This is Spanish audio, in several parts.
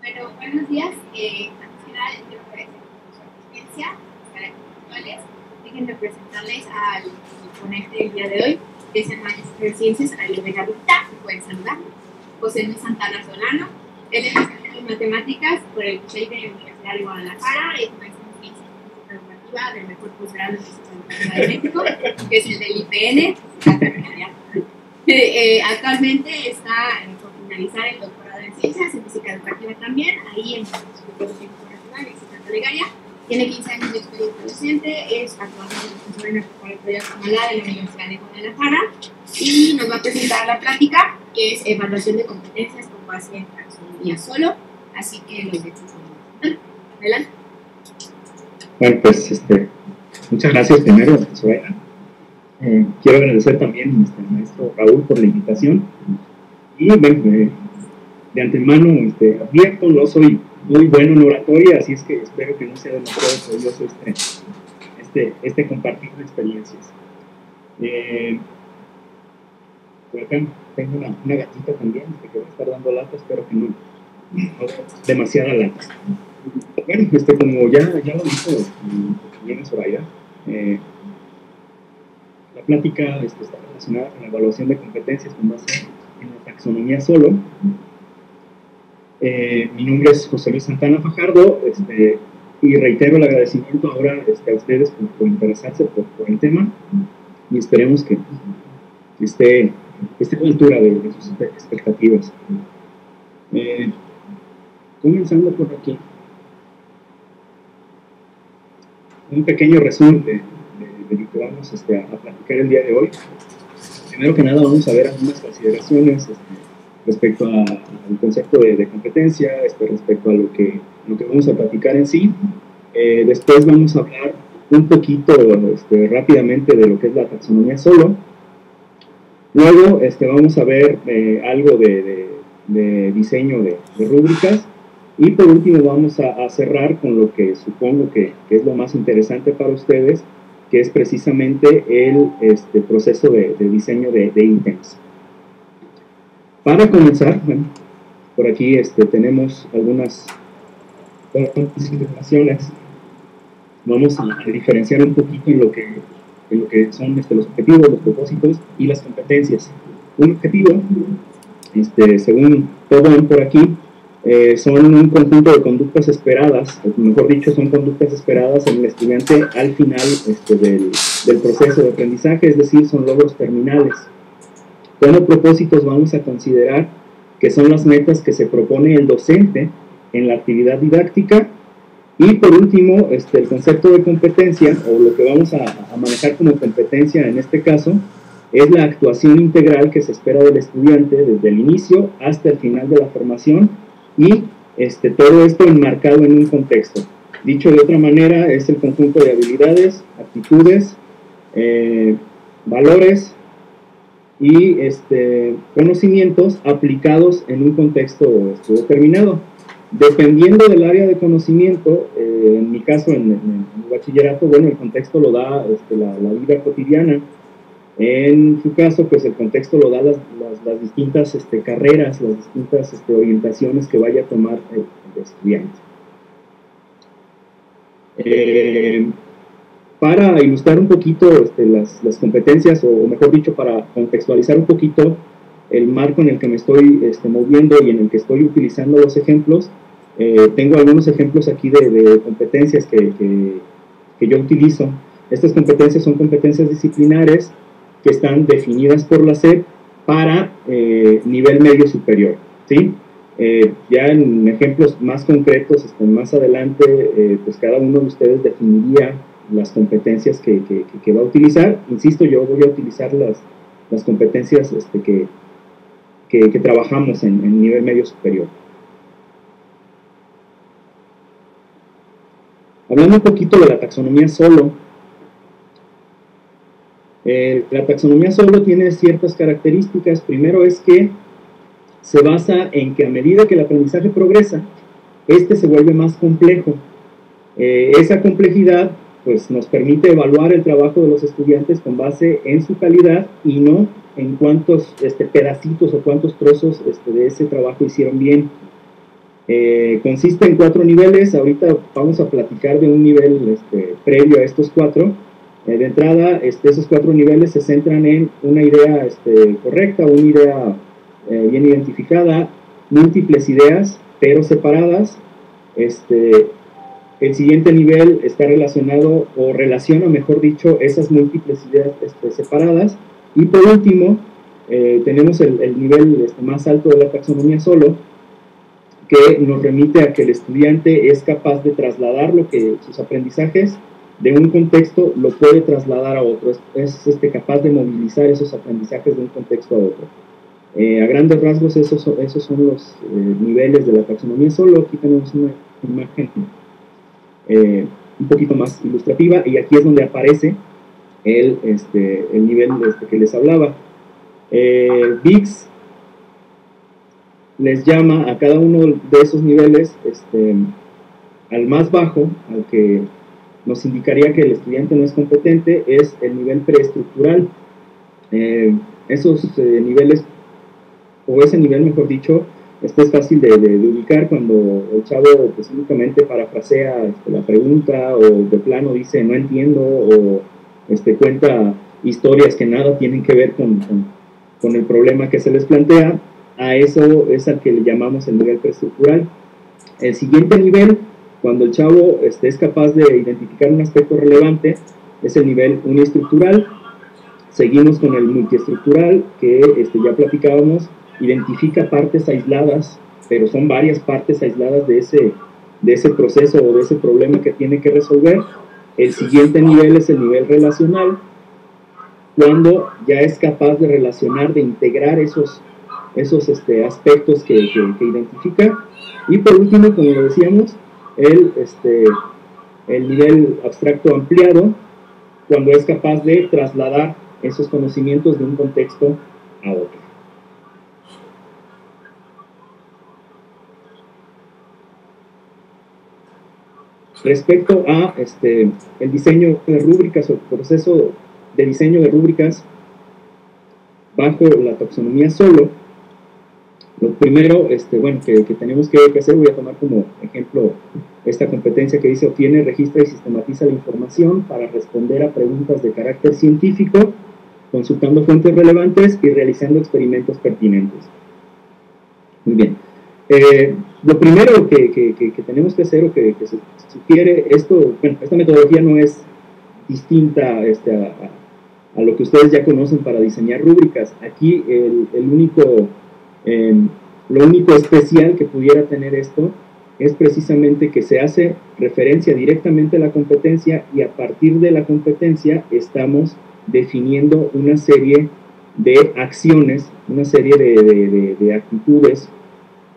Bueno, buenos días. Antes que nada, les quiero agradecer por su asistencia, para actuales. Déjenme presentarles al ponente del día de hoy, que es el maestro de ciencias, Ailén Garrita, que pueden saludar. José Luis Santana Solano, él es licenciado en matemáticas por el CUSEI de la Universidad de Guadalajara, es maestro en ciencias educativa del mejor posgrado en ciencias educativas de México, que es el del IPN. Actualmente está por finalizar el doctorado en ciencias, en física educativa también, ahí en el Instituto Técnico Nacional, en Santa Legaria. Tiene 15 años de experiencia docente, es actualmente profesor en la preparatoria Comala de la Universidad de Guadalajara y nos va a presentar la plática, que es evaluación de competencias con base en taxonomía solo, así que los derechos son adelante. Bueno, pues muchas gracias primero, Soraya. Quiero agradecer también al maestro Raúl por la invitación y bueno, de antemano advierto, no soy muy bueno en oratoria, así es que espero que no sea demasiado tedioso compartir experiencias. Por acá tengo una gatita también que va a estar dando lata, espero que no demasiada lata. Bueno, como ya lo dijo bien Soraya, la plática está relacionada con la evaluación de competencias con base en la taxonomía solo. Mi nombre es José Luis Santana Fajardo y reitero el agradecimiento ahora a ustedes por interesarse por el tema y esperemos que esté a la altura de sus expectativas. Comenzando por aquí, un pequeño resumen de lo que vamos a platicar el día de hoy. Primero que nada vamos a ver algunas consideraciones respecto al concepto de competencia, respecto a lo que vamos a platicar en sí. Después vamos a hablar un poquito rápidamente de lo que es la taxonomía solo. Luego vamos a ver algo de diseño de rúbricas. Y por último vamos a cerrar con lo que supongo que es lo más interesante para ustedes, que es precisamente el proceso de diseño de ítems. Para comenzar, bueno, por aquí tenemos algunas informaciones. Vamos a diferenciar un poquito en lo que son los objetivos, los propósitos y las competencias. Un objetivo, según Tobón por aquí, son un conjunto de conductas esperadas, o mejor dicho, son conductas esperadas en el estudiante al final del proceso de aprendizaje, es decir, son logros terminales. Como propósitos vamos a considerar que son las metas que se propone el docente en la actividad didáctica. Y por último, el concepto de competencia, o lo que vamos a manejar como competencia en este caso, es la actuación integral que se espera del estudiante desde el inicio hasta el final de la formación y todo esto enmarcado en un contexto. Dicho de otra manera, es el conjunto de habilidades, actitudes, valores y conocimientos aplicados en un contexto determinado. Dependiendo del área de conocimiento, en mi caso, en el bachillerato, bueno, el contexto lo da la vida cotidiana. En su caso, pues el contexto lo da las distintas carreras, las distintas orientaciones que vaya a tomar el estudiante. Para ilustrar un poquito las competencias, o mejor dicho, para contextualizar un poquito el marco en el que me estoy moviendo y en el que estoy utilizando los ejemplos, tengo algunos ejemplos aquí de competencias que yo utilizo. Estas competencias son competencias disciplinares que están definidas por la SEP para nivel medio superior, ¿sí? Ya en ejemplos más concretos, más adelante, pues cada uno de ustedes definiría las competencias que va a utilizar. Insisto, yo voy a utilizar las competencias que trabajamos en nivel medio superior. Hablando un poquito de la taxonomía solo, la taxonomía solo tiene ciertas características. Primero es que se basa en que a medida que el aprendizaje progresa, se vuelve más complejo. Esa complejidad pues, nos permite evaluar el trabajo de los estudiantes con base en su calidad y no en cuántos pedacitos o cuántos trozos de ese trabajo hicieron bien. Consiste en 4 niveles. Ahorita vamos a platicar de un nivel previo a estos 4. De entrada, esos 4 niveles se centran en una idea correcta, una idea bien identificada, múltiples ideas, pero separadas. El siguiente nivel está relacionado, o relaciona, mejor dicho, esas múltiples ideas separadas. Y por último, tenemos el nivel más alto de la taxonomía solo, que nos remite a que el estudiante es capaz de trasladar sus aprendizajes de un contexto, lo puede trasladar a otro, es capaz de movilizar esos aprendizajes de un contexto a otro. A grandes rasgos, esos son los niveles de la taxonomía solo. Aquí tenemos una imagen un poquito más ilustrativa, y aquí es donde aparece el nivel que les hablaba. Biggs les llama a cada uno de esos niveles, al más bajo, al que nos indicaría que el estudiante no es competente, es el nivel preestructural. Esos niveles, o ese nivel mejor dicho, es fácil de ubicar cuando el chavo pues únicamente parafrasea la pregunta, o de plano dice no entiendo, o cuenta historias que nada tienen que ver con el problema que se les plantea. A eso es al que le llamamos el nivel preestructural. El siguiente nivel, cuando el chavo es capaz de identificar un aspecto relevante, es el nivel uniestructural. Seguimos con el multiestructural, que ya platicábamos, identifica partes aisladas, pero son varias partes aisladas de ese proceso o de ese problema que tiene que resolver. El siguiente nivel es el nivel relacional, cuando ya es capaz de relacionar, de integrar esos aspectos que identifica. Y por último, como lo decíamos, el nivel abstracto ampliado, cuando es capaz de trasladar esos conocimientos de un contexto a otro. Respecto a el diseño de rúbricas, o proceso de diseño de rúbricas bajo la taxonomía solo, lo primero que tenemos que hacer, voy a tomar como ejemplo esta competencia que dice: obtiene, registra y sistematiza la información para responder a preguntas de carácter científico, consultando fuentes relevantes y realizando experimentos pertinentes. Muy bien. Lo primero que tenemos que hacer, o que se sugiere, esta metodología no es distinta a lo que ustedes ya conocen para diseñar rúbricas. Aquí lo único especial que pudiera tener esto es precisamente que se hace referencia directamente a la competencia, y a partir de la competencia estamos definiendo una serie de acciones, una serie de actitudes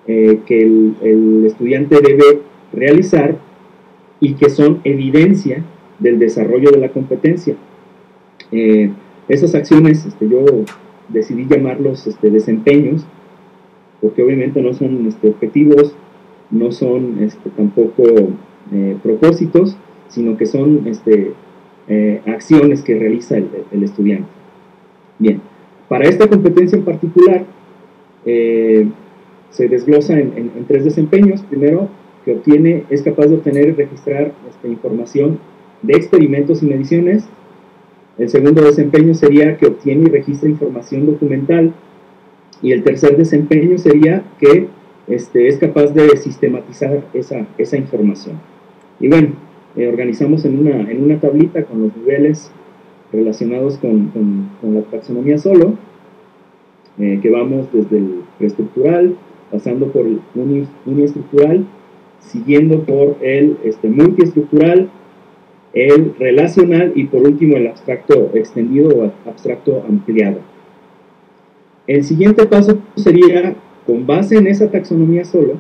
que el estudiante debe realizar, y que son evidencia del desarrollo de la competencia. Esas acciones yo decidí llamarlos desempeños, porque obviamente no son objetivos, no son tampoco propósitos, sino que son acciones que realiza el estudiante. Bien, para esta competencia en particular se desglosa en 3 desempeños. Primero, que obtiene, es capaz de obtener y registrar información de experimentos y mediciones. El segundo desempeño sería que obtiene y registra información documental. Y el tercer desempeño sería que es capaz de sistematizar esa información. Y bueno, organizamos en una tablita con los niveles relacionados con la taxonomía solo, que vamos desde el preestructural, pasando por el uniestructural, siguiendo por el multiestructural, el relacional, y por último el abstracto extendido o abstracto ampliado. El siguiente paso sería, con base en esa taxonomía solo,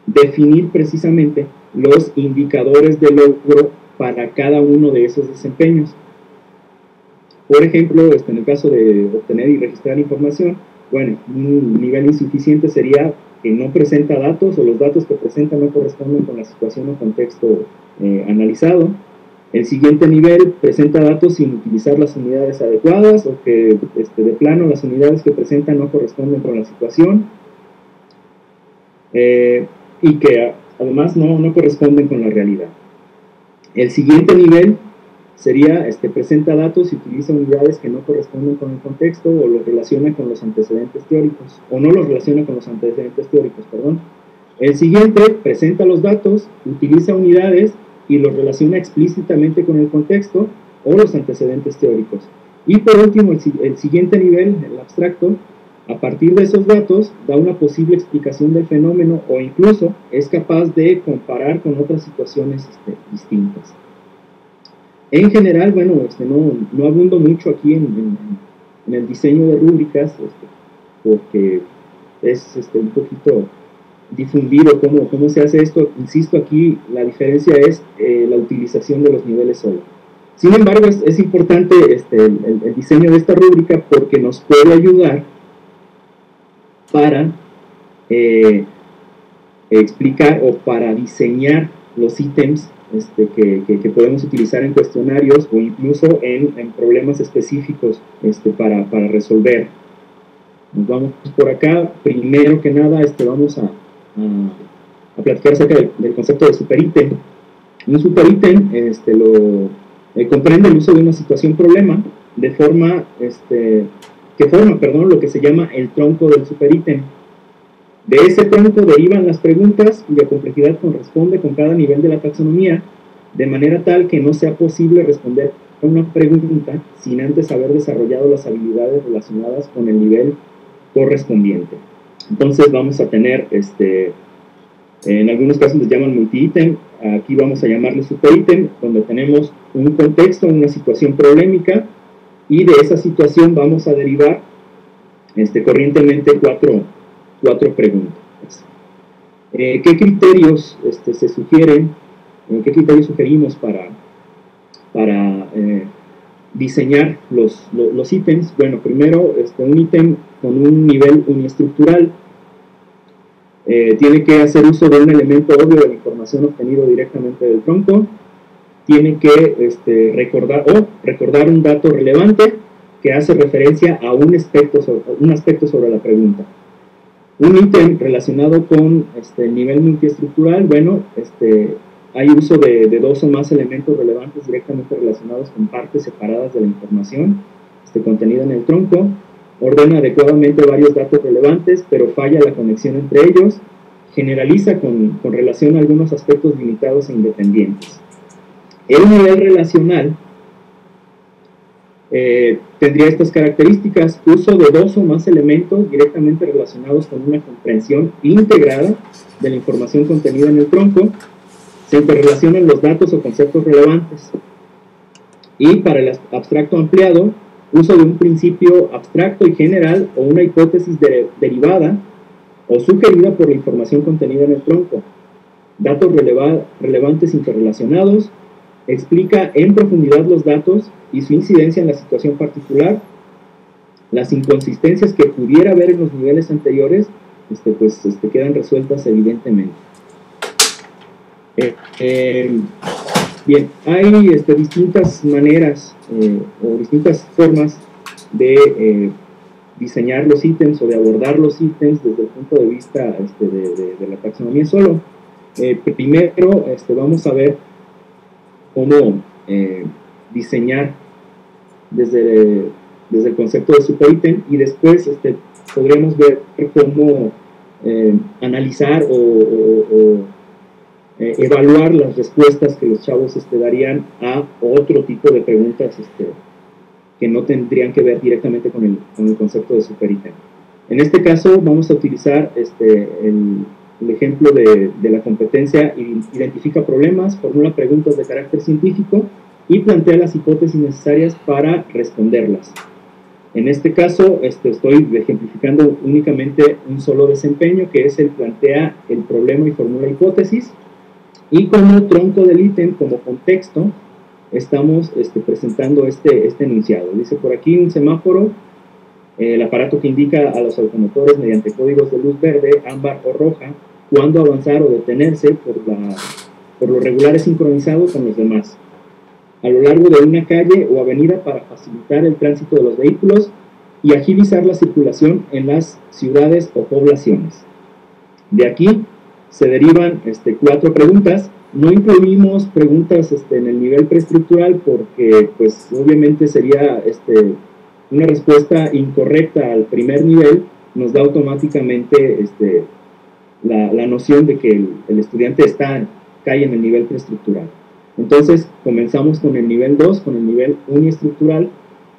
definir precisamente los indicadores de logro para cada uno de esos desempeños. Por ejemplo, en el caso de obtener y registrar información, bueno, un nivel insuficiente sería que no presenta datos, o los datos que presenta no corresponden con la situación o contexto analizado. El siguiente nivel presenta datos sin utilizar las unidades adecuadas, o que de plano las unidades que presenta no corresponden con la situación. y que además no corresponden con la realidad. El siguiente nivel sería, presenta datos y utiliza unidades que no corresponden con el contexto o los relaciona con los antecedentes teóricos, o no los relaciona con los antecedentes teóricos, perdón. El siguiente presenta los datos, utiliza unidades y los relaciona explícitamente con el contexto o los antecedentes teóricos. Y por último, el siguiente nivel, el abstracto, a partir de esos datos da una posible explicación del fenómeno o incluso es capaz de comparar con otras situaciones distintas. En general, bueno, no abundo mucho aquí en el diseño de rúbricas, porque es un poquito difundido cómo se hace esto. Insisto, aquí la diferencia es la utilización de los niveles solo. Sin embargo, es importante el diseño de esta rúbrica porque nos puede ayudar para explicar o para diseñar los ítems que podemos utilizar en cuestionarios o incluso en problemas específicos para resolver. Nos vamos por acá. Primero que nada vamos a platicar acerca del concepto de superítem. Un superítem comprende el uso de una situación problema de forma que forma lo que se llama el tronco del superítem. De ese tronco derivan las preguntas cuya complejidad corresponde con cada nivel de la taxonomía, de manera tal que no sea posible responder a una pregunta sin antes haber desarrollado las habilidades relacionadas con el nivel correspondiente. Entonces vamos a tener, en algunos casos les llaman multi-ítem, aquí vamos a llamarle superítem, donde tenemos un contexto, una situación problemática, y de esa situación vamos a derivar corrientemente cuatro preguntas. ¿Qué criterios se sugieren? ¿Qué criterios sugerimos para diseñar los ítems? Bueno, primero, un ítem con un nivel uniestructural tiene que hacer uso de un elemento obvio de la información obtenido directamente del tronco, tiene que recordar un dato relevante que hace referencia a un aspecto sobre la pregunta. Un ítem relacionado con el nivel multiestructural, bueno, hay uso de dos o más elementos relevantes directamente relacionados con partes separadas de la información contenida en el tronco, ordena adecuadamente varios datos relevantes, pero falla la conexión entre ellos, generaliza con relación a algunos aspectos limitados e independientes. El nivel relacional tendría estas características: uso de dos o más elementos directamente relacionados con una comprensión integrada de la información contenida en el tronco, se interrelacionan los datos o conceptos relevantes. Y para el abstracto ampliado, uso de un principio abstracto y general o una hipótesis derivada o sugerida por la información contenida en el tronco. Datos relevantes interrelacionados, explica en profundidad los datos y su incidencia en la situación particular, las inconsistencias que pudiera haber en los niveles anteriores, quedan resueltas evidentemente. Bien, hay distintas maneras o distintas formas de diseñar los ítems o de abordar los ítems desde el punto de vista de la taxonomía solo. Primero vamos a ver cómo diseñar desde el concepto de superítem, y después podremos ver cómo analizar o evaluar las respuestas que los chavos darían a otro tipo de preguntas que no tendrían que ver directamente con el concepto de superítem. En este caso vamos a utilizar el ejemplo de la competencia: identifica problemas, formula preguntas de carácter científico y plantea las hipótesis necesarias para responderlas. En este caso estoy ejemplificando únicamente un solo desempeño, que es el plantea el problema y formula hipótesis, y como tronco del ítem, como contexto, estamos presentando este enunciado. Dice por aquí: un semáforo, el aparato que indica a los automotores mediante códigos de luz verde, ámbar o roja cuándo avanzar o detenerse, por lo regular es sincronizado con los demás, a lo largo de una calle o avenida para facilitar el tránsito de los vehículos y agilizar la circulación en las ciudades o poblaciones. De aquí se derivan 4 preguntas. No incluimos preguntas en el nivel preestructural porque pues obviamente sería una respuesta incorrecta al primer nivel, nos da automáticamente la noción de que el estudiante cae en el nivel preestructural. Entonces comenzamos con el nivel 2, con el nivel uniestructural,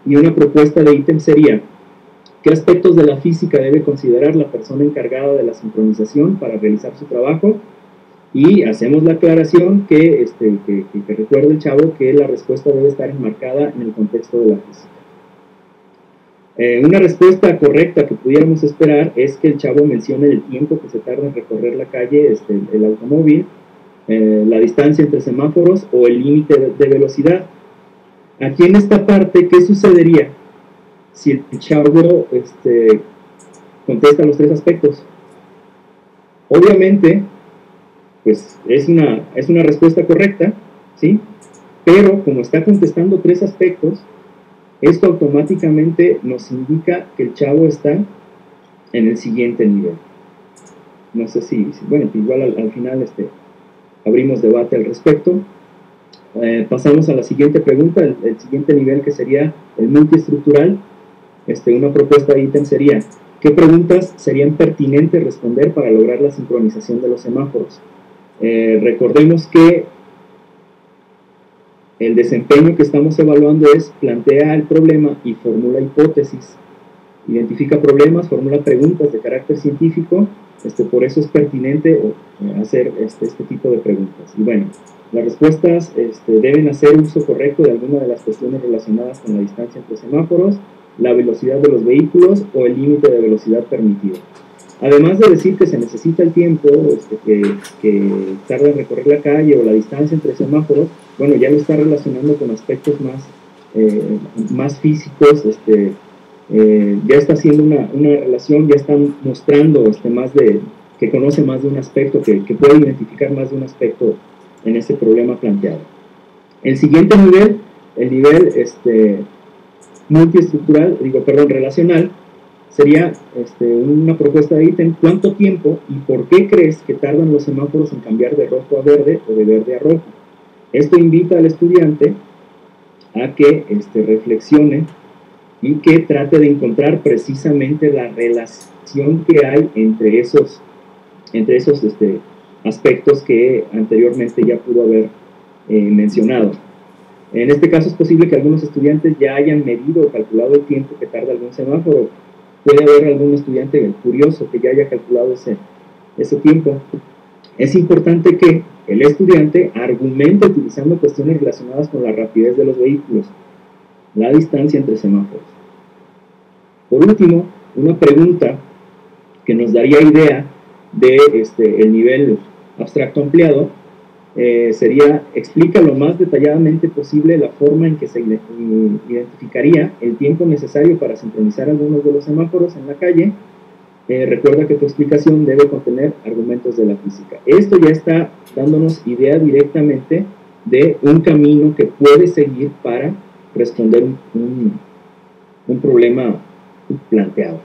y una propuesta de ítem sería: ¿qué aspectos de la física debe considerar la persona encargada de la sincronización para realizar su trabajo? Y hacemos la aclaración que recuerde el chavo que la respuesta debe estar enmarcada en el contexto de la física. Una respuesta correcta que pudiéramos esperar es que el chavo mencione el tiempo que se tarda en recorrer la calle, el automóvil, la distancia entre semáforos o el límite de velocidad. Aquí en esta parte, ¿qué sucedería si el chavo contesta los 3 aspectos? Obviamente, pues es una respuesta correcta, ¿sí? Pero como está contestando 3 aspectos, esto automáticamente nos indica que el chavo está en el siguiente nivel. No sé bueno, igual al final abrimos debate al respecto. Pasamos a la siguiente pregunta, el siguiente nivel, que sería el multiestructural. Una propuesta de ítem sería: ¿qué preguntas serían pertinentes responder para lograr la sincronización de los semáforos? Recordemos que el desempeño que estamos evaluando es: plantea el problema y formula hipótesis, identifica problemas, formula preguntas de carácter científico. Por eso es pertinente hacer este tipo de preguntas. Y bueno, las respuestas deben hacer uso correcto de alguna de las cuestiones relacionadas con la distancia entre semáforos, la velocidad de los vehículos o el límite de velocidad permitido. Además de decir que se necesita el tiempo que tarda en recorrer la calle o la distancia entre semáforos, bueno, ya lo está relacionando con aspectos más físicos, ya está haciendo una relación, ya está mostrando que conoce más de un aspecto, que puede identificar más de un aspecto en ese problema planteado. El siguiente nivel, el nivel relacional, sería una propuesta de ítem: ¿cuánto tiempo y por qué crees que tardan los semáforos en cambiar de rojo a verde o de verde a rojo? Esto invita al estudiante a que reflexione y que trate de encontrar precisamente la relación que hay entre esos aspectos que anteriormente ya pudo haber mencionado. En este caso es posible que algunos estudiantes ya hayan medido o calculado el tiempo que tarda algún semáforo. Puede haber algún estudiante curioso que ya haya calculado ese tiempo. Es importante que el estudiante argumente utilizando cuestiones relacionadas con la rapidez de los vehículos, la distancia entre semáforos. Por último, una pregunta que nos daría idea de el nivel abstracto ampliado sería: explica lo más detalladamente posible la forma en que se identificaría el tiempo necesario para sincronizar algunos de los semáforos en la calle. Recuerda que tu explicación debe contener argumentos de la física. Esto ya está dándonos idea directamente de un camino que puede seguir para responder un problema planteado.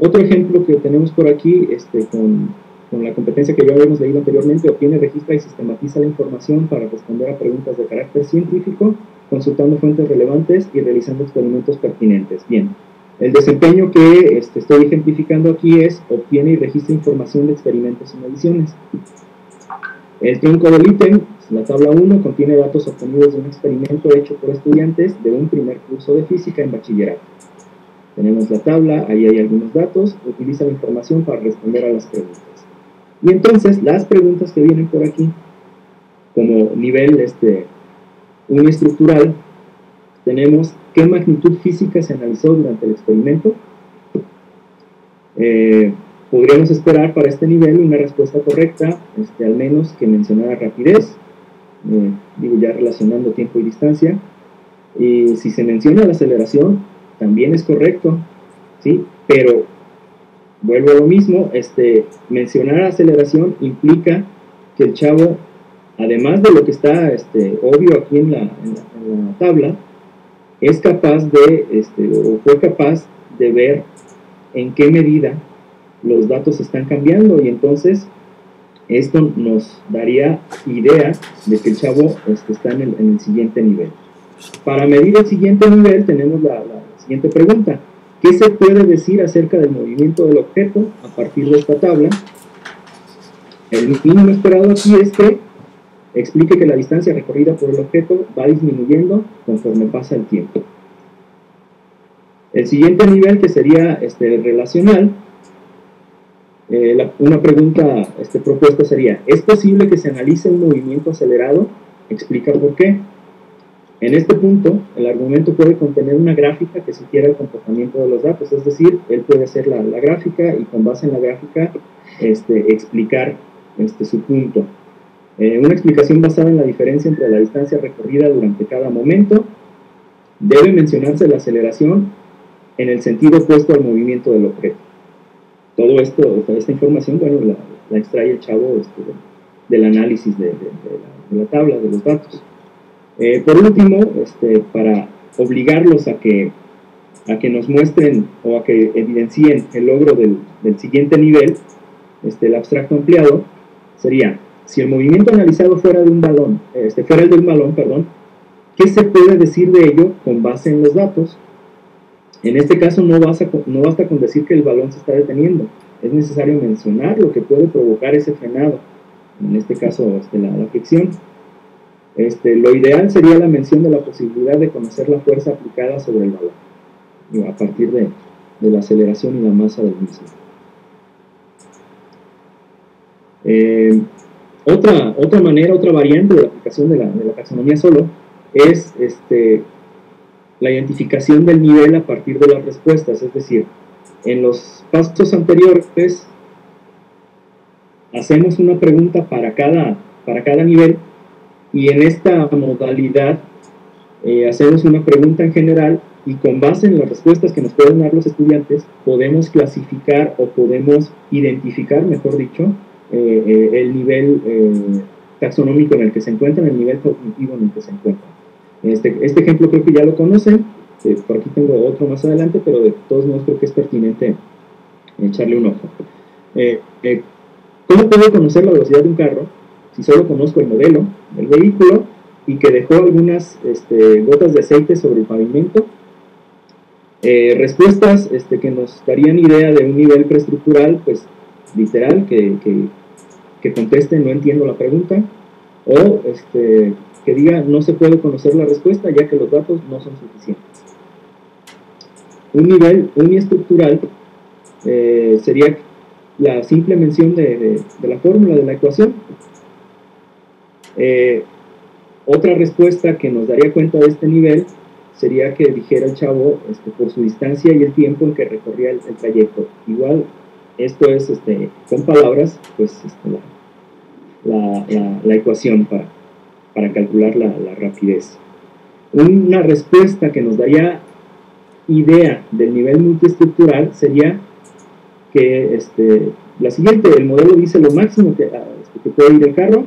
Otro ejemplo que tenemos por aquí, con la competencia que ya habíamos leído anteriormente: obtiene, registra y sistematiza la información para responder a preguntas de carácter científico, consultando fuentes relevantes y realizando experimentos pertinentes. Bien, el desempeño que estoy ejemplificando aquí es: obtiene y registra información de experimentos y mediciones. El tronco del ítem, la tabla 1, contiene datos obtenidos de un experimento hecho por estudiantes de un primer curso de física en bachillerato. Tenemos la tabla, ahí hay algunos datos, utiliza la información para responder a las preguntas. Y entonces, las preguntas que vienen por aquí, como nivel uniestructural, tenemos: ¿qué magnitud física se analizó durante el experimento? Podríamos esperar para este nivel una respuesta correcta, al menos que mencionara rapidez, ya relacionando tiempo y distancia. Y si se menciona la aceleración, también es correcto, ¿sí? Pero vuelvo a lo mismo, mencionar aceleración implica que el chavo además de lo que está obvio aquí en la tabla, es capaz de, o fue capaz de ver en qué medida los datos están cambiando, y entonces esto nos daría idea de que el chavo está en el siguiente nivel. Para medir el siguiente nivel tenemos la siguiente pregunta: ¿qué se puede decir acerca del movimiento del objeto a partir de esta tabla? El mínimo esperado aquí es que explique que la distancia recorrida por el objeto va disminuyendo conforme pasa el tiempo. El siguiente nivel, que sería relacional, una pregunta propuesta sería: ¿es posible que se analice un movimiento acelerado? Explica por qué. En este punto, el argumento puede contener una gráfica que sugiera el comportamiento de los datos, es decir, él puede hacer la gráfica y con base en la gráfica explicar su punto. Una explicación basada en la diferencia entre la distancia recorrida durante cada momento. Debe mencionarse la aceleración en el sentido opuesto al movimiento del objeto. Todo esto, esta información, bueno, la extrae el chavo del análisis de la tabla, de los datos. Por último, para obligarlos a que nos muestren o a que evidencien el logro del siguiente nivel, el abstracto ampliado sería: si el movimiento analizado fuera de un balón, fuera el del balón, perdón, ¿qué se puede decir de ello con base en los datos? En este caso no basta con decir que el balón se está deteniendo, es necesario mencionar lo que puede provocar ese frenado, en este caso la fricción. Lo ideal sería la mención de la posibilidad de conocer la fuerza aplicada sobre el balón, a partir de la aceleración y la masa del mismo. Otra manera, otra variante de la aplicación de la taxonomía solo es la identificación del nivel a partir de las respuestas, es decir, en los pasos anteriores hacemos una pregunta para cada nivel, y en esta modalidad hacemos una pregunta en general, y con base en las respuestas que nos pueden dar los estudiantes podemos clasificar o podemos identificar, mejor dicho, el nivel taxonómico en el que se encuentran, el nivel cognitivo en el que se encuentran. Este ejemplo creo que ya lo conocen, por aquí tengo otro más adelante, pero de todos modos creo que es pertinente echarle un ojo. ¿Cómo puedo conocer la velocidad de un carro si solo conozco el modelo del vehículo y que dejó algunas gotas de aceite sobre el pavimento? Respuestas que nos darían idea de un nivel preestructural, pues literal, que conteste no entiendo la pregunta, o que diga no se puede conocer la respuesta ya que los datos no son suficientes. Un nivel uniestructural sería la simple mención de la fórmula de la ecuación. Otra respuesta que nos daría cuenta de este nivel sería que dijera el chavo por su distancia y el tiempo en que recorría el trayecto. Igual, esto es con palabras, pues la ecuación para calcular la rapidez. Una respuesta que nos daría idea del nivel multiestructural sería que la siguiente: el modelo dice lo máximo que puede ir el carro,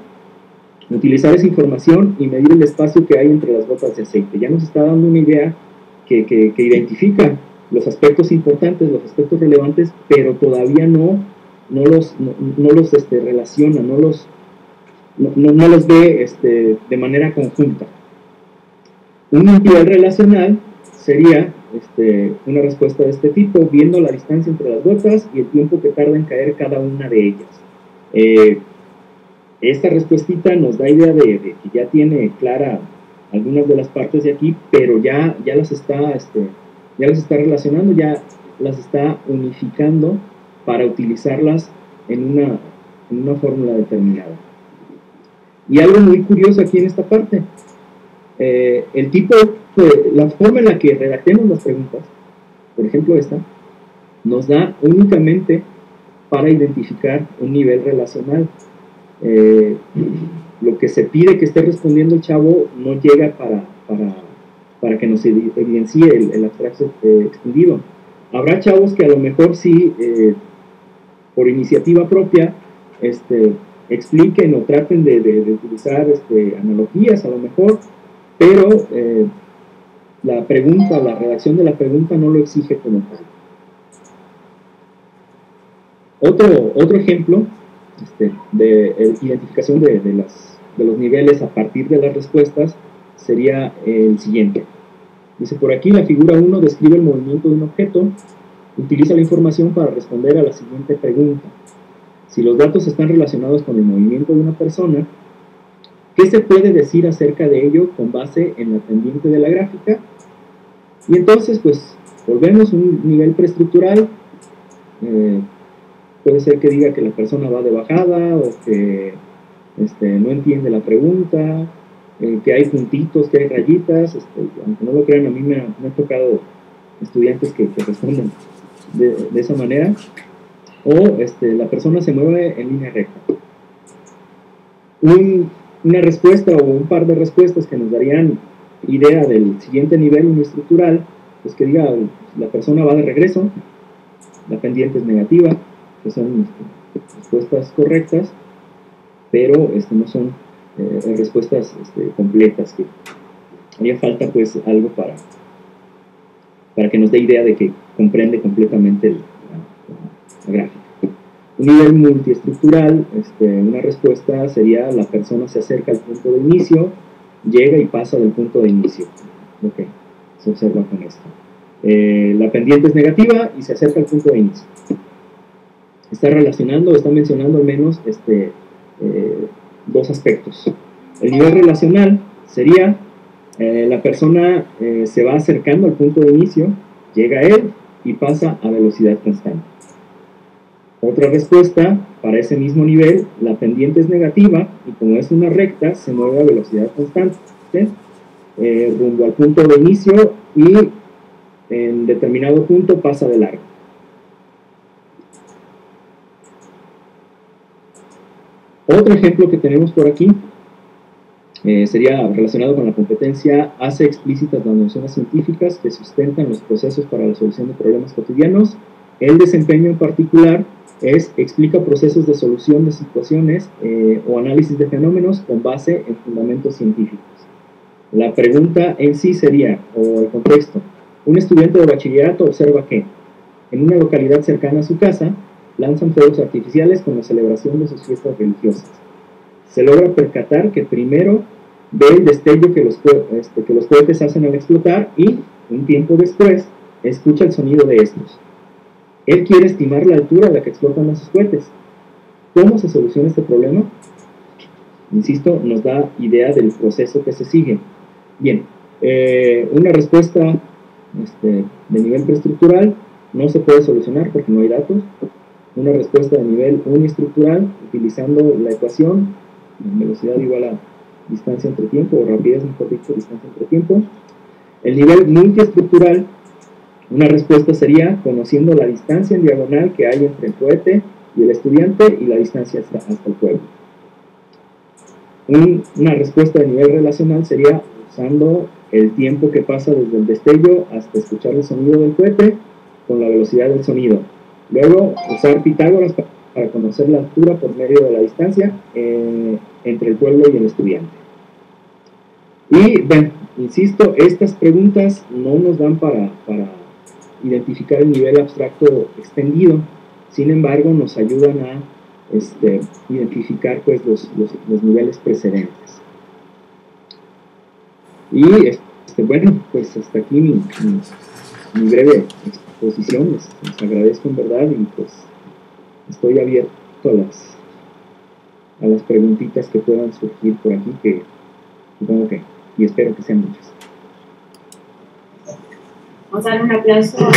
utilizar esa información y medir el espacio que hay entre las gotas de aceite. Ya nos está dando una idea que identifica los aspectos importantes, los aspectos relevantes, pero todavía no los relaciona, no los ve de manera conjunta. Un nivel relacional sería una respuesta de este tipo, viendo la distancia entre las gotas y el tiempo que tarda en caer cada una de ellas. Esta respuestita nos da idea de que ya tiene clara algunas de las partes de aquí, pero ya las está relacionando, ya las está unificando para utilizarlas en una fórmula determinada. Y algo muy curioso aquí en esta parte, la forma en la que redactemos las preguntas, por ejemplo esta, nos da únicamente para identificar un nivel relacional. Lo que se pide que esté respondiendo el chavo no llega para que nos evidencie el abstracto extendido. Habrá chavos que a lo mejor sí, por iniciativa propia, expliquen o traten de utilizar analogías a lo mejor, pero la pregunta, la redacción de la pregunta no lo exige como tal. Otro ejemplo de identificación de los niveles a partir de las respuestas sería el siguiente. Dice por aquí, la figura 1 describe el movimiento de un objeto, utiliza la información para responder a la siguiente pregunta. Si los datos están relacionados con el movimiento de una persona, ¿qué se puede decir acerca de ello con base en la pendiente de la gráfica? Y entonces, pues, volvemos a un nivel preestructural. Puede ser que diga que la persona va de bajada o que no entiende la pregunta, que hay puntitos, que hay rayitas. Aunque no lo crean, a mí me ha tocado estudiantes que responden de esa manera. O la persona se mueve en línea recta. Una respuesta o un par de respuestas que nos darían idea del siguiente nivel uniestructural, pues que diga, la persona va de regreso, la pendiente es negativa, que son respuestas correctas, pero no son respuestas completas, que haría falta pues algo para que nos dé idea de que comprende completamente la gráfica. Un nivel multiestructural, una respuesta sería la persona se acerca al punto de inicio, llega y pasa del punto de inicio. Ok, se observa con esto. La pendiente es negativa y se acerca al punto de inicio. Está relacionando, está mencionando al menos dos aspectos. El nivel relacional sería la persona se va acercando al punto de inicio, llega a él y pasa a velocidad constante. Otra respuesta, para ese mismo nivel, la pendiente es negativa y como es una recta, se mueve a velocidad constante, rumbo al punto de inicio y en determinado punto pasa de largo. Otro ejemplo que tenemos por aquí sería relacionado con la competencia, hace explícitas las nociones científicas que sustentan los procesos para la solución de problemas cotidianos. El desempeño en particular explica procesos de solución de situaciones o análisis de fenómenos con base en fundamentos científicos. La pregunta en sí sería, o el contexto, un estudiante de bachillerato observa que en una localidad cercana a su casa lanzan fuegos artificiales con la celebración de sus fiestas religiosas. Se logra percatar que primero ve el destello que los cohetes hacen al explotar y, un tiempo después, escucha el sonido de estos. Él quiere estimar la altura a la que explotan los cohetes. ¿Cómo se soluciona este problema? Insisto, nos da idea del proceso que se sigue. Bien, una respuesta de nivel preestructural no se puede solucionar porque no hay datos. Una respuesta de nivel uniestructural, utilizando la ecuación, velocidad igual a distancia entre tiempo, o rapidez, mejor dicho, distancia entre tiempo. El nivel multiestructural, una respuesta sería conociendo la distancia en diagonal que hay entre el cohete y el estudiante y la distancia hasta el pueblo. Una respuesta de nivel relacional sería usando el tiempo que pasa desde el destello hasta escuchar el sonido del cohete con la velocidad del sonido. Luego, usar Pitágoras para conocer la altura por medio de la distancia entre el pueblo y el estudiante. Y, bueno, insisto, estas preguntas no nos dan para identificar el nivel abstracto extendido, sin embargo, nos ayudan a identificar pues, los niveles precedentes. Y, bueno, pues hasta aquí mi breve exposición. Les agradezco en verdad y pues estoy abierto a las preguntitas que puedan surgir por aquí, que supongo que, y espero que sean muchas. Vamos a dar un aplauso a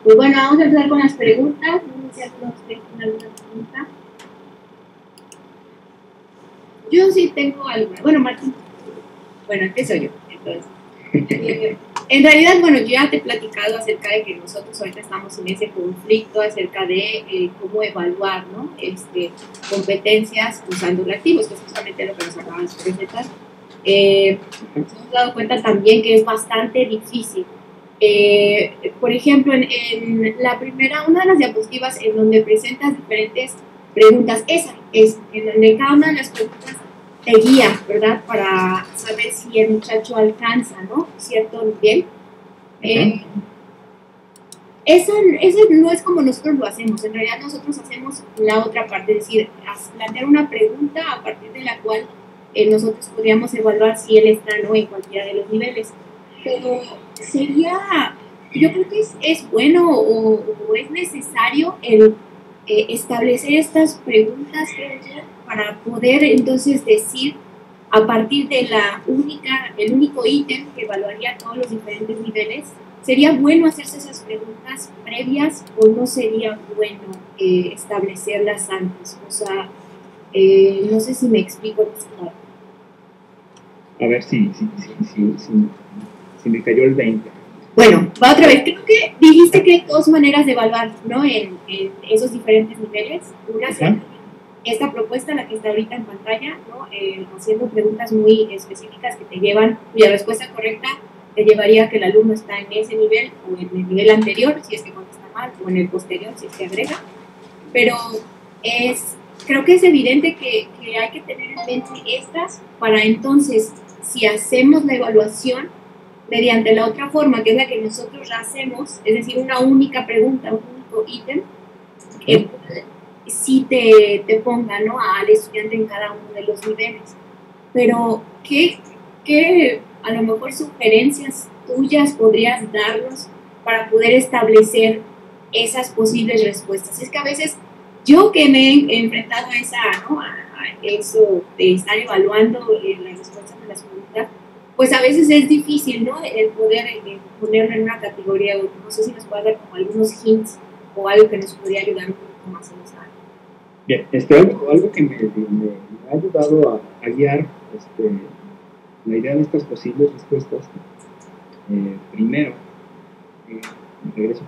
Pues bueno, vamos a empezar con las preguntas. No sé si algunos tienen alguna pregunta. Yo sí tengo alguna. Bueno, Martín. Bueno, empiezo yo. Entonces, en realidad, bueno, yo ya te he platicado acerca de que nosotros ahorita estamos en ese conflicto acerca de cómo evaluar, ¿no? Competencias usando reactivos, que es justamente lo que nos acabas de presentar. Nos hemos dado cuenta también que es bastante difícil Por ejemplo, en la primera, una de las diapositivas en donde presentas diferentes preguntas, esa es en donde cada una de las preguntas te guía, ¿verdad? Para saber si el muchacho alcanza, ¿no? Cierto nivel. Eso no es como nosotros lo hacemos, en realidad nosotros hacemos la otra parte, es decir, plantear una pregunta a partir de la cual nosotros podríamos evaluar si él está no en cualquiera de los niveles. Pero sería, yo creo que es bueno o es necesario el establecer estas preguntas, creo yo, para poder entonces decir a partir de el único ítem que evaluaría todos los diferentes niveles. ¿Sería bueno hacerse esas preguntas previas o no sería bueno establecerlas antes? O sea, no sé si me explico. A ver si me cayó el 20. Bueno, va otra vez. Creo que dijiste que hay dos maneras de evaluar, ¿no? En esos diferentes niveles. Una es esta propuesta, la que está ahorita en pantalla, ¿no? Haciendo preguntas muy específicas que te llevan, cuya respuesta correcta te llevaría a que el alumno está en ese nivel o en el nivel anterior, si es que contesta mal, o en el posterior, si es que agrega. Pero creo que es evidente que hay que tener en mente estas para entonces, si hacemos la evaluación mediante la otra forma, que es la que nosotros ya hacemos, es decir, una única pregunta, un único ítem, sí te ponga, ¿no?, al estudiante en cada uno de los niveles. Pero, ¿qué a lo mejor sugerencias tuyas podrías darnos para poder establecer esas posibles respuestas? Es que a veces yo que me he enfrentado a eso de estar evaluando las respuestas de las preguntas, pues a veces es difícil, ¿no?, el poder ponerlo en una categoría. No sé si nos puede dar como algunos hints o algo que nos podría ayudar un poco más en esa área. Bien, algo que me ha ayudado a guiar la idea de estas posibles respuestas. Primero, regreso.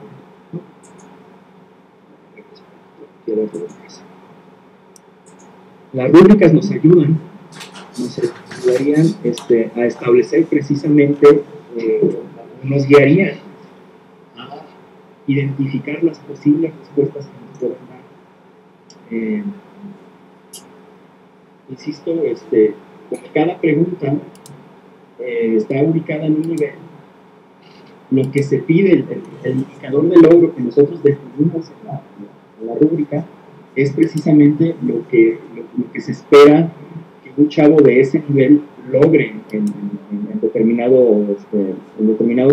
Las rúbricas nos ayudarían a establecer precisamente, nos guiarían a identificar las posibles respuestas que nos pueden dar. Insisto, como cada pregunta está ubicada en un nivel, lo que se pide, el indicador de logro que nosotros definimos en la rúbrica, es precisamente lo que se espera que un chavo de ese nivel logre en determinado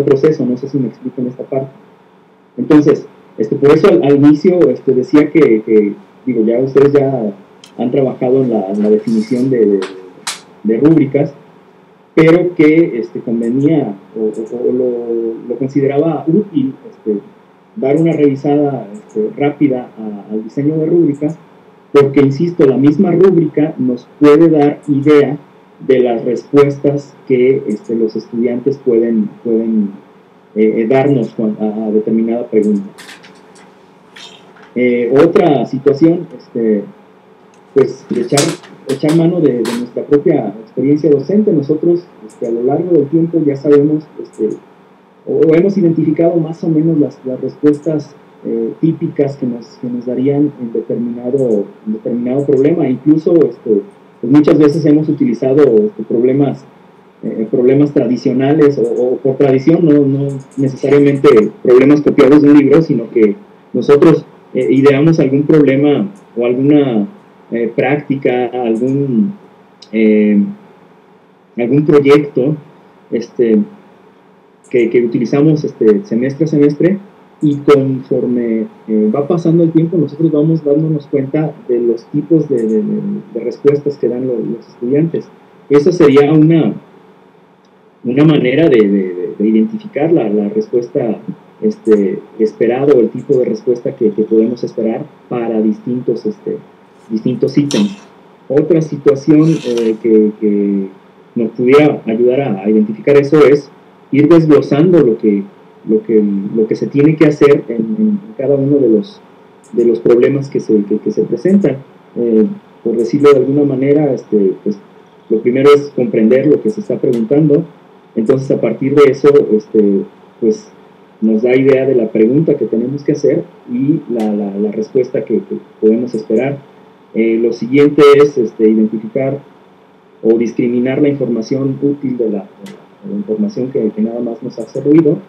proceso. No sé si me explico en esta parte. Entonces, por eso al inicio decía que digo, ya ustedes ya han trabajado en la definición de rúbricas, pero que convenía o lo consideraba útil dar una revisada rápida al diseño de rúbricas, porque, insisto, la misma rúbrica nos puede dar idea de las respuestas que los estudiantes pueden darnos a determinada pregunta. Otra situación, pues echar mano de nuestra propia experiencia docente. Nosotros a lo largo del tiempo ya sabemos o hemos identificado más o menos las respuestas típicas que nos darían en determinado problema. Incluso pues muchas veces hemos utilizado problemas tradicionales o por tradición, no necesariamente problemas copiados de un libro, sino que nosotros ideamos algún problema o alguna práctica, algún proyecto que utilizamos semestre a semestre, y conforme va pasando el tiempo nosotros vamos dándonos cuenta de los tipos de respuestas que dan los estudiantes. Esa sería una manera de identificar la respuesta esperada, o el tipo de respuesta que podemos esperar para distintos ítems. Otra situación que nos pudiera ayudar a identificar eso es ir desglosando lo que se tiene que hacer en cada uno de los problemas que se presentan. Por decirlo de alguna manera, pues, lo primero es comprender lo que se está preguntando. Entonces, a partir de eso, pues nos da idea de la pregunta que tenemos que hacer y la respuesta que podemos esperar. Lo siguiente es identificar o discriminar la información útil de la información que nada más nos hace ruido.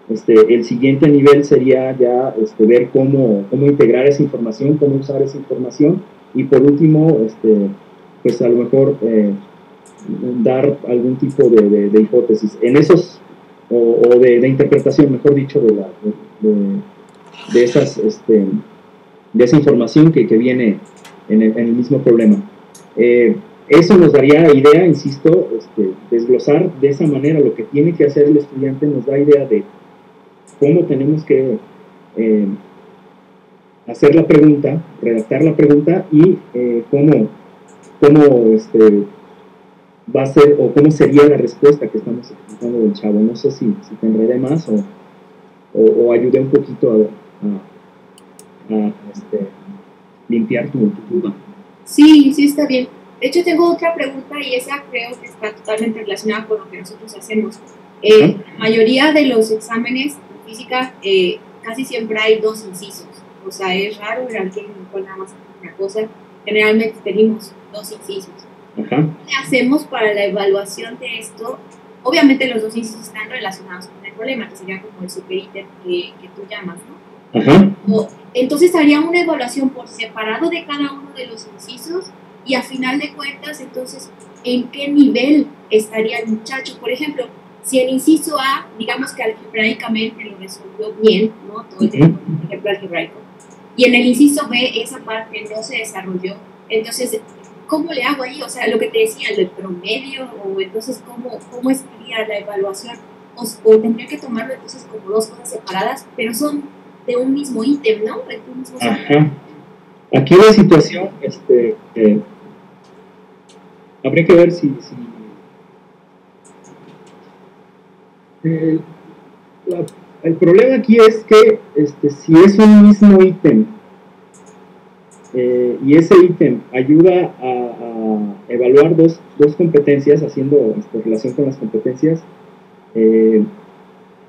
El siguiente nivel sería ya ver cómo integrar esa información, cómo usar esa información, y por último, pues a lo mejor dar algún tipo de hipótesis en esos, o de interpretación, mejor dicho, de esa información que viene en el mismo problema. Eso nos daría idea, insisto, desglosar de esa manera lo que tiene que hacer el estudiante, nos da idea de cómo tenemos que hacer la pregunta, redactar la pregunta, y cómo va a ser, o cómo sería la respuesta que estamos explicando del chavo. No sé si te enredé más o ayudé un poquito a limpiar tu duda. Sí, está bien. De hecho, tengo otra pregunta, y esa creo que está totalmente relacionada con lo que nosotros hacemos. La mayoría de los exámenes de física casi siempre hay dos incisos. O sea, es raro ver a alguien con nada más una cosa. Generalmente tenemos dos incisos. Ajá. ¿Qué hacemos para la evaluación de esto? Obviamente los dos incisos están relacionados con el problema, que sería como el superítem que tú llamas, ¿no? Ajá. Entonces haría una evaluación por separado de cada uno de los incisos, y a final de cuentas, entonces, ¿en qué nivel estaría el muchacho? Por ejemplo, si el inciso A, digamos que algebraicamente lo resolvió bien, ¿no? Todo el ejemplo algebraico, y en el inciso B esa parte no se desarrolló, entonces, ¿cómo le hago ahí? O sea, lo que te decía, el promedio, o entonces, ¿cómo estaría la evaluación? O tendría que tomarlo entonces como dos cosas separadas, pero son de un mismo ítem, ¿no? De un mismo. Ajá. Aquí la situación, habría que ver si el problema aquí es que si es un mismo ítem y ese ítem ayuda a evaluar dos competencias, haciendo relación con las competencias,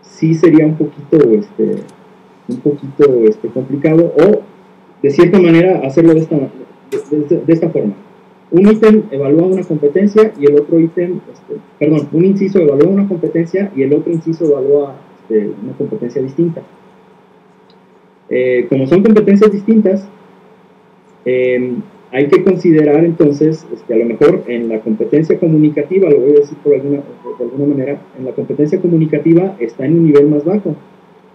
sí sería un poquito complicado, o de cierta manera hacerlo de esta forma. Un ítem evalúa una competencia y el otro ítem, un inciso evalúa una competencia y el otro inciso evalúa una competencia distinta. Como son competencias distintas, hay que considerar entonces, a lo mejor en la competencia comunicativa, lo voy a decir de alguna manera, en la competencia comunicativa está en un nivel más bajo,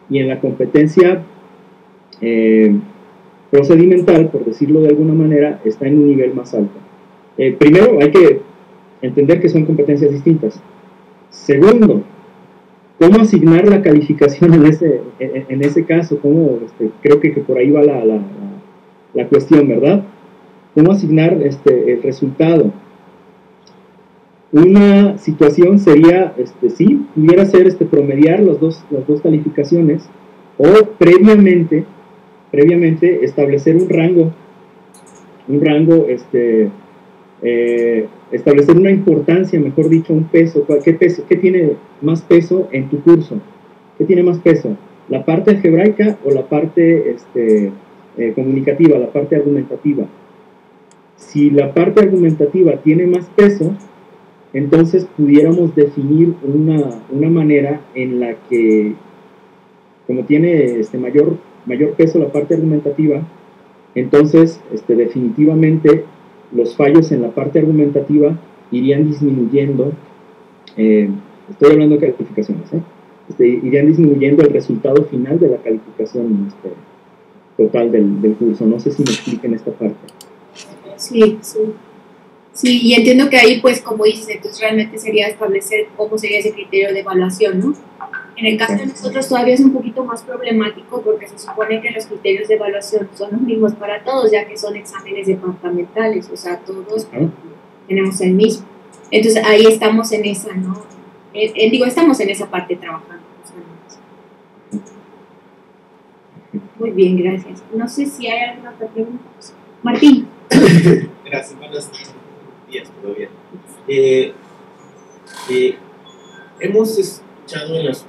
y en la competencia procedimental, por decirlo de alguna manera, está en un nivel más alto. Primero, hay que entender que son competencias distintas. Segundo, ¿cómo asignar la calificación en ese caso? Creo que por ahí va la cuestión, ¿verdad? ¿Cómo asignar el resultado? Una situación sería, sí, pudiera ser promediar las dos calificaciones, o previamente establecer un rango, establecer una importancia, mejor dicho, un peso. ¿Qué tiene más peso en tu curso? ¿Qué tiene más peso? ¿La parte algebraica o la parte comunicativa, la parte argumentativa? Si la parte argumentativa tiene más peso, entonces pudiéramos definir una manera en la que, como tiene mayor peso la parte argumentativa, entonces definitivamente los fallos en la parte argumentativa irían disminuyendo. Estoy hablando de calificaciones, irían disminuyendo el resultado final de la calificación total del curso. No sé si me expliquen esta parte. Sí, y entiendo que ahí, pues, como dices, entonces realmente sería establecer cómo sería ese criterio de evaluación, ¿no? En el caso de nosotros todavía es un poquito más problemático, porque se supone que los criterios de evaluación son los mismos para todos, ya que son exámenes departamentales, o sea, todos tenemos el mismo. Entonces ahí estamos en esa, ¿no? Estamos en esa parte trabajando. Muy bien, gracias. No sé si hay alguna otra pregunta. Martín. Gracias, buenos días, todavía. Hemos escuchado en las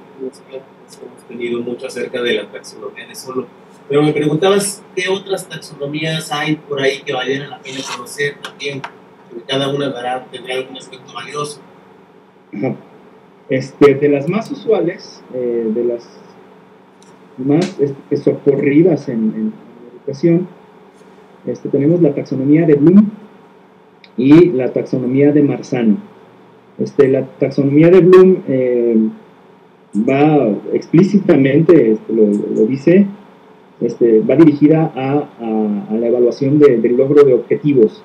hemos tenido mucho acerca de la taxonomía de Solow. Pero me preguntabas qué otras taxonomías hay por ahí que valieran la pena conocer también. Cada una tendrá algún aspecto valioso. Ajá. De las más usuales, de las más socorridas en educación, tenemos la taxonomía de Bloom y la taxonomía de Marzano. La taxonomía de Bloom va explícitamente, lo dice, va dirigida a la evaluación del logro de objetivos.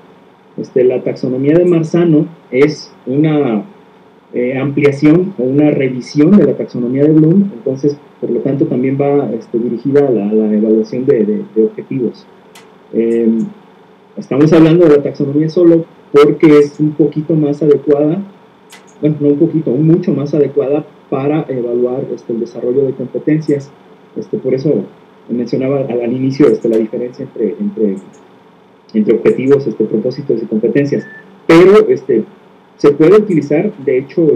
La taxonomía de Marzano es una ampliación o una revisión de la taxonomía de Bloom, entonces, por lo tanto, también va dirigida a la evaluación de objetivos. Estamos hablando de la taxonomía solo porque es un poquito más adecuada, bueno, no un poquito, mucho más adecuada para evaluar el desarrollo de competencias. Por eso mencionaba al inicio la diferencia entre objetivos, propósitos y competencias. Pero se puede utilizar, de hecho,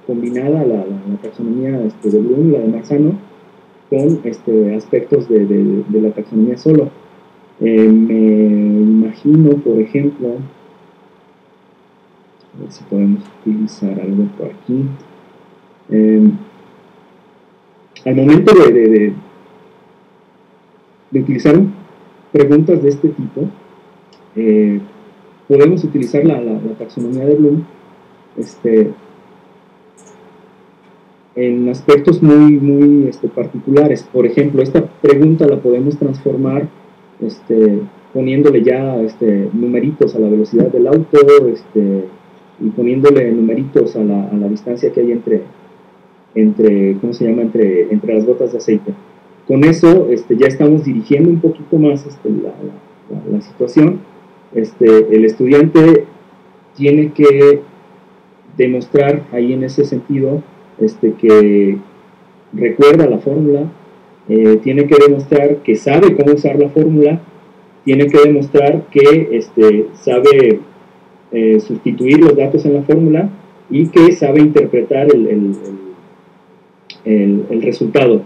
combinada la taxonomía de Bloom, la de Marzano, con aspectos de la taxonomía solo. Me imagino, por ejemplo, a ver si podemos utilizar algo por aquí. Al momento de utilizar preguntas de este tipo, podemos utilizar la taxonomía de Bloom en aspectos muy particulares. Por ejemplo, esta pregunta la podemos transformar poniéndole ya numeritos a la velocidad del auto y poniéndole numeritos a la distancia que hay entre ¿cómo se llama? Entre las gotas de aceite. Con eso ya estamos dirigiendo un poquito más la situación. El estudiante tiene que demostrar ahí en ese sentido que recuerda la fórmula, tiene que demostrar que sabe cómo usar la fórmula, tiene que demostrar que sabe sustituir los datos en la fórmula y que sabe interpretar el resultado.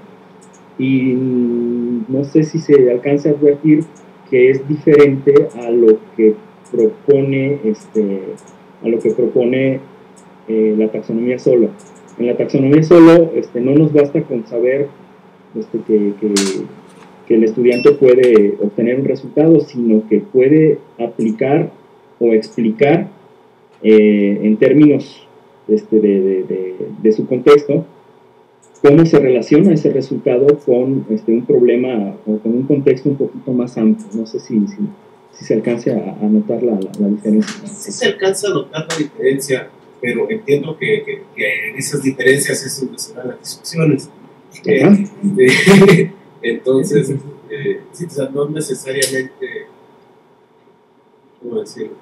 Y no sé si se alcanza a advertir que es diferente a lo que propone la taxonomía solo. En la taxonomía solo no nos basta con saber que el estudiante puede obtener un resultado, sino que puede aplicar o explicar en términos de su contexto cómo se relaciona ese resultado con un problema o con un contexto un poquito más amplio. No sé si se alcance a notar la diferencia. Sí se alcanza a notar la diferencia, pero entiendo que en esas diferencias es donde se dan las discusiones. Entonces, sí, o sea, no necesariamente, ¿cómo decirlo?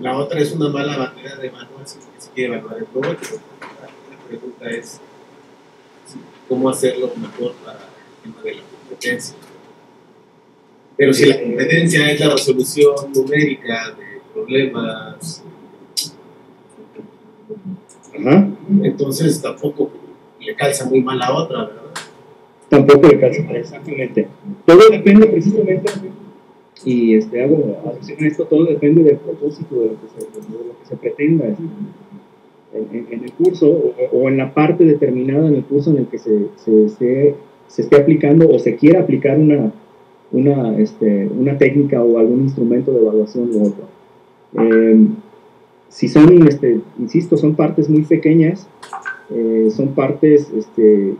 La otra es una mala manera de evaluar, si se quiere evaluar el todo, pero la pregunta es cómo hacerlo mejor para el tema de la competencia. Pero si la competencia es la resolución numérica de problemas, entonces tampoco le calza muy mal a otra, ¿verdad? Tampoco le calza, exactamente. Todo depende precisamente, y hago alusión a esto, todo depende del propósito de lo que se pretenda en el curso o en la parte determinada en el curso en el que se esté aplicando o se quiera aplicar una técnica o algún instrumento de evaluación u otro. Si son, insisto, son partes muy pequeñas, son partes que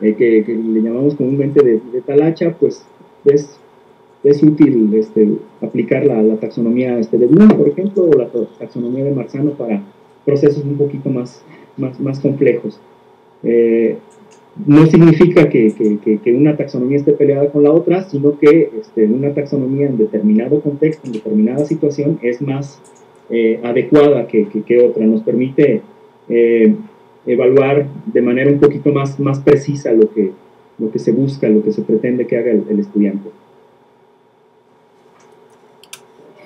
le llamamos comúnmente de talacha, pues es útil aplicar la taxonomía de Bloom, por ejemplo, o la taxonomía de Marzano para procesos un poquito más complejos. No significa que una taxonomía esté peleada con la otra, sino que una taxonomía en determinado contexto, en determinada situación, es más adecuada que otra. Nos permite evaluar de manera un poquito más precisa lo que se busca, lo que se pretende que haga el estudiante.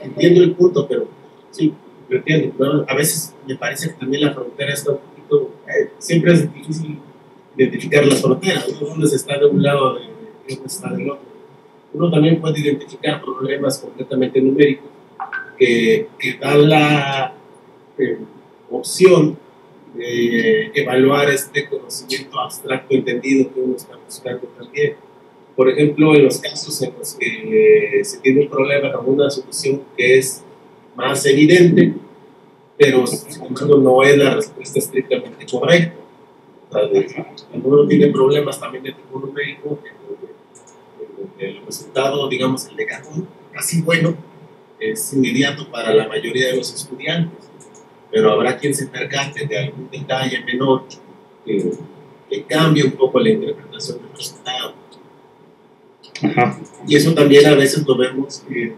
Entiendo el punto, pero sí, lo entiendo. Pero a veces me parece que también la frontera está un poquito poquito, siempre es difícil identificar las fronteras, ¿no? Dónde se está de un lado y dónde se está del otro. Uno también puede identificar problemas completamente numéricos que dan la opción de evaluar este conocimiento abstracto entendido que uno está buscando también. Por ejemplo, en los casos en los que se tiene un problema con una solución que es más evidente, pero sin embargo no es la respuesta estrictamente correcta. Cuando uno tiene problemas también de tipo numérico, el resultado, digamos, el de casi bueno, es inmediato para la mayoría de los estudiantes, pero habrá quien se percate de algún detalle menor que cambie un poco la interpretación del resultado. Ajá. Y eso también a veces lo vemos en el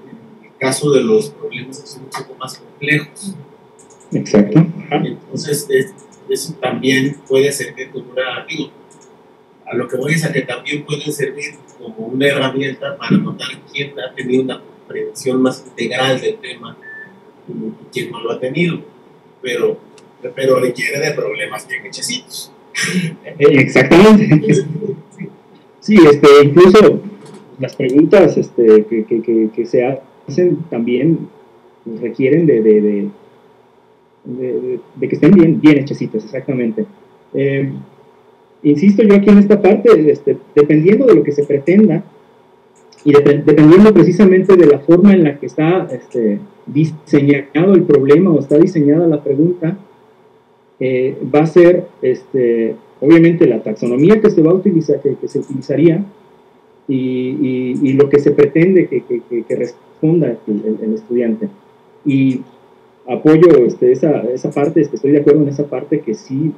caso de los problemas que son un poco más complejos. Exacto. Ajá. Entonces, eso también puede servir como una, a lo que voy es a que también puede servir como una herramienta para notar quién ha tenido una comprensión más integral del tema y quién no lo ha tenido, pero requiere de problemas bien hechecitos. Exactamente. Sí, incluso las preguntas que se hacen también requieren de que estén bien hechecitas, exactamente. Insisto yo aquí en esta parte, dependiendo de lo que se pretenda y dependiendo precisamente de la forma en la que está diseñado el problema o está diseñada la pregunta, va a ser obviamente la taxonomía que se va a utilizar, que se utilizaría y lo que se pretende que responda el estudiante. Y apoyo esa parte, estoy de acuerdo en esa parte que sí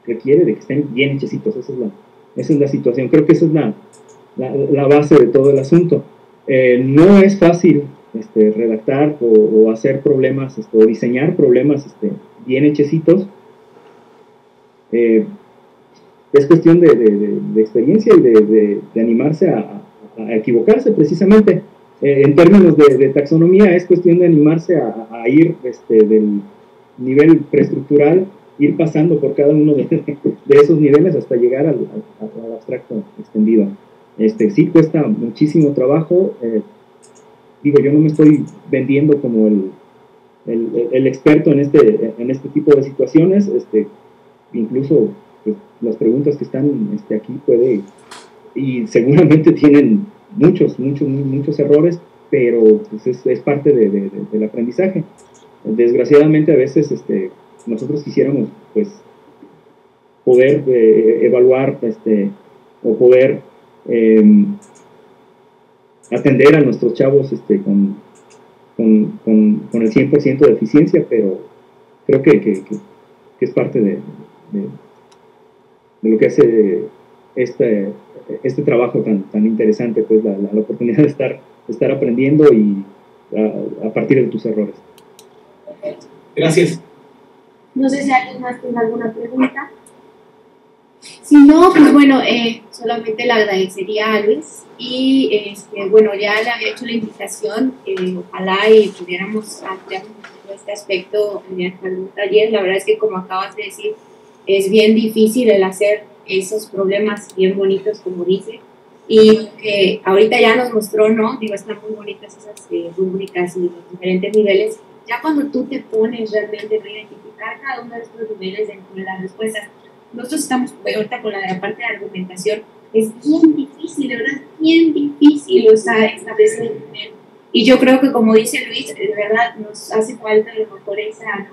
requiere de que estén bien hechecitos. Esa es la situación. Creo que esa es la base de todo el asunto. No es fácil redactar o hacer problemas o diseñar problemas bien hechecitos. Es cuestión de experiencia y de animarse a equivocarse precisamente. En términos de taxonomía es cuestión de animarse a ir del nivel preestructural, ir pasando por cada uno de esos niveles hasta llegar al abstracto extendido. Sí cuesta muchísimo trabajo. Yo no me estoy vendiendo como el experto en este tipo de situaciones. Incluso pues, las preguntas que están aquí y seguramente tienen muchos errores, pero pues, es parte del aprendizaje. Desgraciadamente a veces nosotros quisiéramos pues poder evaluar o poder atender a nuestros chavos con el 100% de eficiencia, pero creo que es parte de lo que hace este trabajo tan interesante, pues la oportunidad de estar aprendiendo y a partir de tus errores. Gracias. No sé si alguien más tiene alguna pregunta. Si no, pues bueno, solamente le agradecería a Luis y bueno, ya le había hecho la invitación, ojalá y pudiéramos ampliar este aspecto en algún taller. La verdad es que como acabas de decir, es bien difícil el hacer esos problemas bien bonitos, como dice, y que ahorita ya nos mostró, ¿no? Están muy bonitas esas rúbricas y los diferentes niveles. Ya cuando tú te pones realmente a identificar cada uno de estos niveles dentro de las respuestas, nosotros estamos ahorita con la parte de argumentación, es bien difícil, de verdad, bien difícil, establecer el nivel. Y yo creo que, como dice Luis, de verdad nos hace falta a lo mejor esa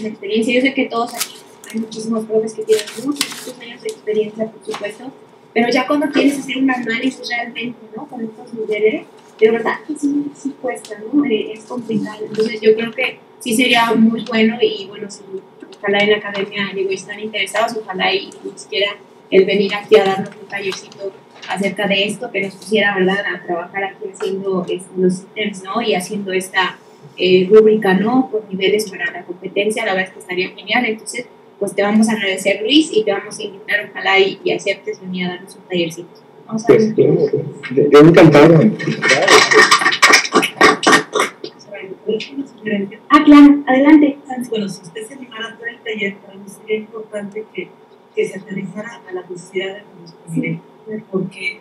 experiencia. Yo sé que todos aquí hay muchísimos profes que tienen muchos años de experiencia, por supuesto, pero ya cuando quieres hacer un análisis realmente, ¿no? Con estos niveles, de verdad que sí cuesta, ¿no? Es complicado. Entonces yo creo que sí sería muy bueno y bueno, si ojalá en la academia están interesados, ojalá y quiera el venir aquí a darnos un tallercito acerca de esto, que nos pusiera, ¿verdad?, a trabajar aquí haciendo los ítems, ¿no? Y haciendo esta rúbrica, ¿no? Por niveles para la competencia, la verdad es que estaría genial. Entonces, pues te vamos a agradecer, Luis, y te vamos a invitar, ojalá y aceptes venir a darnos un tallercito. Vamos a ver. Yo encantado. una sugerencia. Ah, claro, adelante. Bueno, si usted se animara a hacer el taller, para mí sería importante que se aterrizara a la necesidad de nuestro porque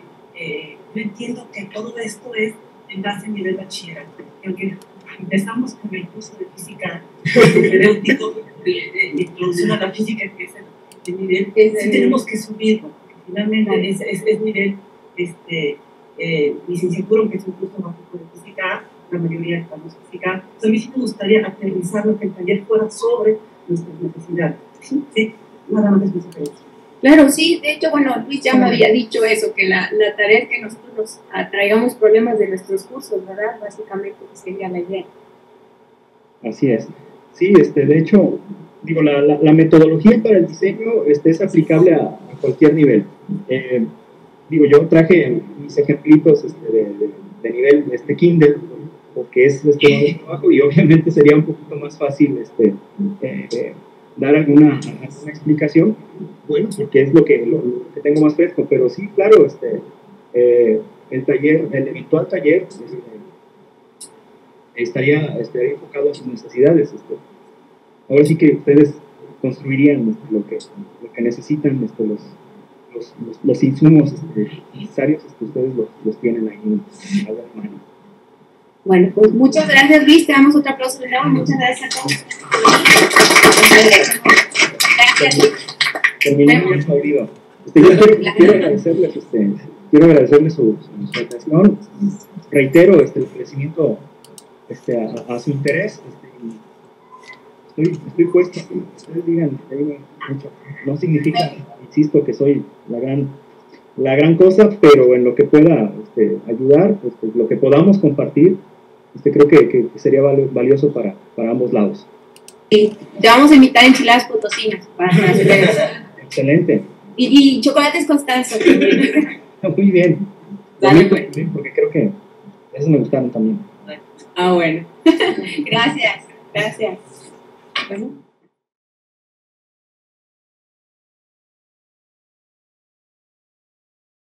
yo entiendo que todo esto es en base a nivel bachillerato. Aunque empezamos con el curso de física propedéutico, de introducción a la física, que es el nivel, sí tenemos que subirlo, porque finalmente es nivel licenciatura, aunque es un curso básico de física, la mayoría estamos física. Entonces, a mí sí me gustaría aterrizarlo, que el taller fuera sobre nuestras necesidades. ¿Sí? Nada más es mi sugerencia. Claro, sí, de hecho, bueno, Luis ya me había dicho eso, que la tarea es que nosotros nos traigamos problemas de nuestros cursos, ¿verdad? Básicamente sería la idea. Así es. Sí, de hecho, digo, la metodología para el diseño es aplicable a cualquier nivel. Digo, yo traje mis ejemplitos de nivel Kindle, porque es nuevo trabajo, y obviamente sería un poquito más fácil dar alguna explicación, bueno, porque es lo que tengo más fresco, pero sí, claro, el taller, el eventual taller, estaría enfocado a sus necesidades. Ahora sí que ustedes construirían lo que necesitan, los insumos necesarios, ustedes los tienen ahí a la mano. Bueno, pues muchas gracias, Luis. Te damos otro aplauso de nuevo. Muchas gracias a todos. Gracias, Luis. Terminamos el audio. Yo quiero agradecerles su atención. Reitero el agradecimiento a su interés. Estoy puesto a que ustedes digan mucho. No significa, insisto, que soy la gran cosa, pero en lo que pueda ayudar, lo que podamos compartir, creo que sería valioso para ambos lados. Sí, te vamos a invitar enchiladas potosinas para las ustedes. Excelente. Y chocolates Constanzo. Muy bien. Dale, porque creo que esos me gustaron también. Ah, bueno. Gracias. Bueno.